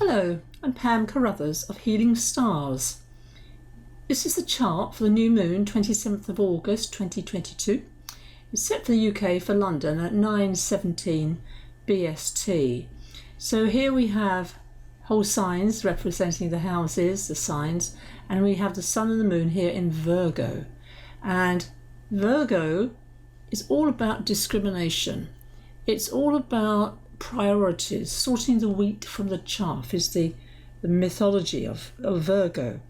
Hello, I'm Pam Carruthers of Healing Stars. This is the chart for the new moon, 27th of August 2022. It's set for the UK for London at 9:17 BST. So here we have whole signs representing the houses, the signs, and we have the sun and the moon here in Virgo. And Virgo is all about discrimination. It's all about priorities. Sorting the wheat from the chaff is the mythology of Virgo.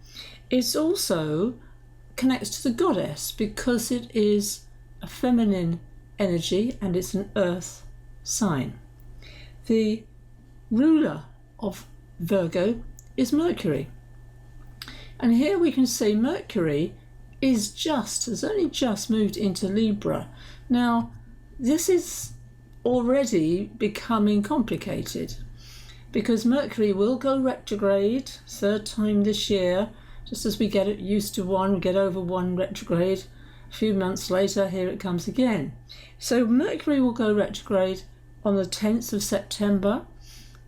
It's also connects to the goddess because it is a feminine energy and it's an earth sign. The ruler of Virgo is Mercury. And here we can see Mercury has only just moved into Libra. Now, this is already becoming complicated because Mercury will go retrograde, third time this year, just as we get used to one, get over one retrograde. A few months later, here it comes again. So Mercury will go retrograde on the 10th of September,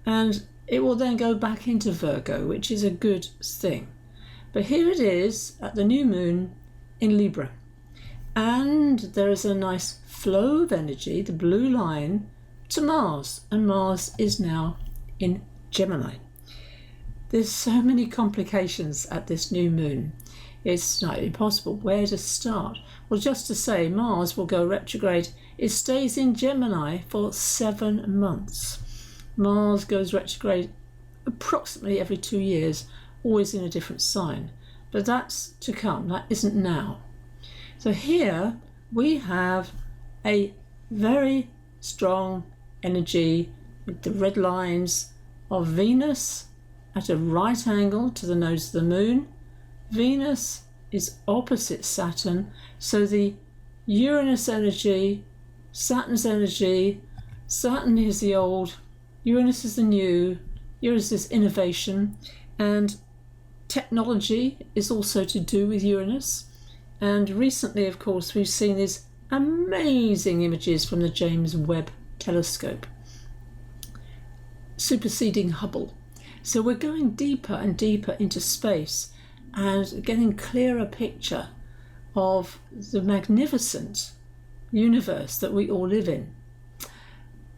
and it will then go back into Virgo, which is a good thing. But here it is at the new moon in Libra. And there is a nice flow of energy, the blue line, to Mars. And Mars is now in Gemini. There's so many complications at this new moon. It's not impossible where to start. Well, just to say, Mars will go retrograde. It stays in Gemini for 7 months. Mars goes retrograde approximately every 2 years, always in a different sign. But that's to come. That isn't now. So here we have a very strong energy with the red lines of Venus at a right angle to the nodes of the moon. Venus is opposite Saturn, so the Uranus energy, Saturn's energy, Saturn is the old, Uranus is the new, Uranus is innovation, and technology is also to do with Uranus. And recently, of course, we've seen these amazing images from the James Webb telescope, superseding Hubble. So we're going deeper and deeper into space and getting a clearer picture of the magnificent universe that we all live in.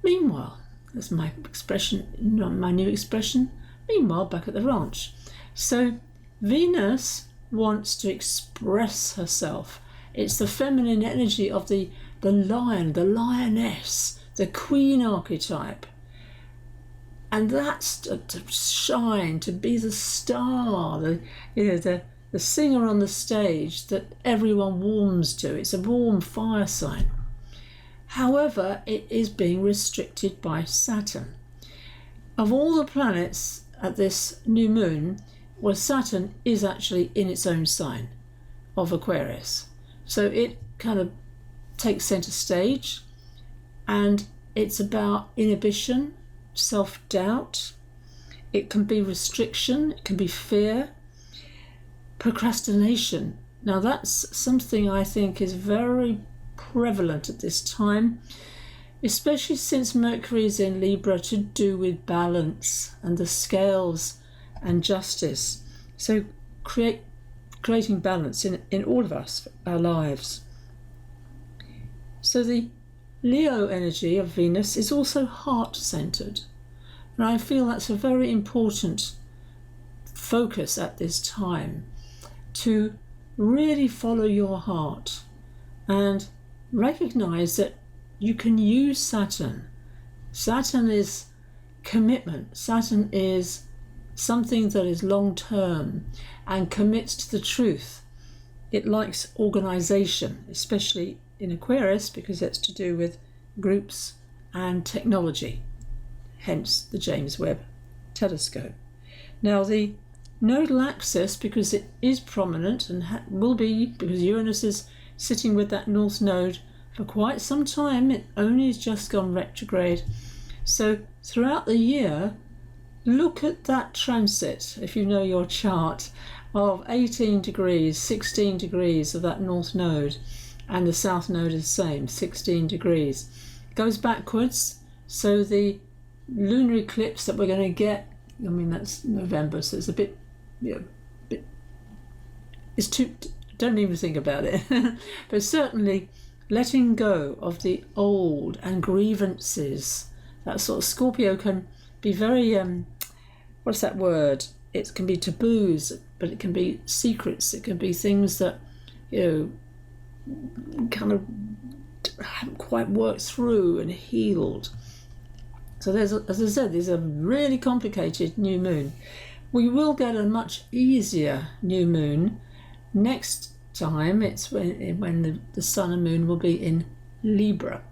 Meanwhile, that's my expression, my new expression, meanwhile back at the ranch. So Venus wants to express herself. It's the feminine energy of the lion, the lioness, the queen archetype. And that's to shine, to be the star, the singer on the stage that everyone warms to. It's a warm fire sign. However, it is being restricted by Saturn. Of all the planets at this new moon, well, Saturn is actually in its own sign of Aquarius. So it kind of takes centre stage, and it's about inhibition, self-doubt. It can be restriction, it can be fear, procrastination. Now that's something I think is very prevalent at this time, especially since Mercury is in Libra, to do with balance and the scales and justice. So creating balance in all of us, our lives. So the Leo energy of Venus is also heart-centered. And I feel that's a very important focus at this time, to really follow your heart and recognize that you can use Saturn. Saturn is commitment. Saturn is something that is long-term and commits to the truth. It likes organization, especially in Aquarius, because it's to do with groups and technology, hence the James Webb telescope. Now the nodal axis, because it is prominent and will be, because Uranus is sitting with that north node for quite some time, it only has just gone retrograde. So throughout the year, look at that transit, if you know your chart, of 18 degrees, 16 degrees of that north node, and the south node is the same, 16 degrees. Goes backwards, so the lunar eclipse that we're going to get I mean, that's November, so it's a bit, it's too, don't even think about it. But certainly letting go of the old and grievances. That sort of Scorpio can be very, what's that word? It can be taboos, but it can be secrets. It can be things that, kind of haven't quite worked through and healed. So as I said, there's a really complicated new moon. We will get a much easier new moon next time. It's when the sun and moon will be in Libra,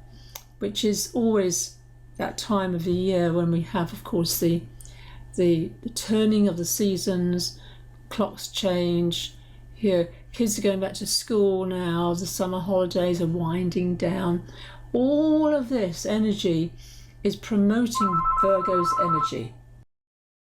which is always that time of the year when we have, of course, the turning of the seasons, clocks change. Here, kids are going back to school now, the summer holidays are winding down. All of this energy is promoting Virgo's energy.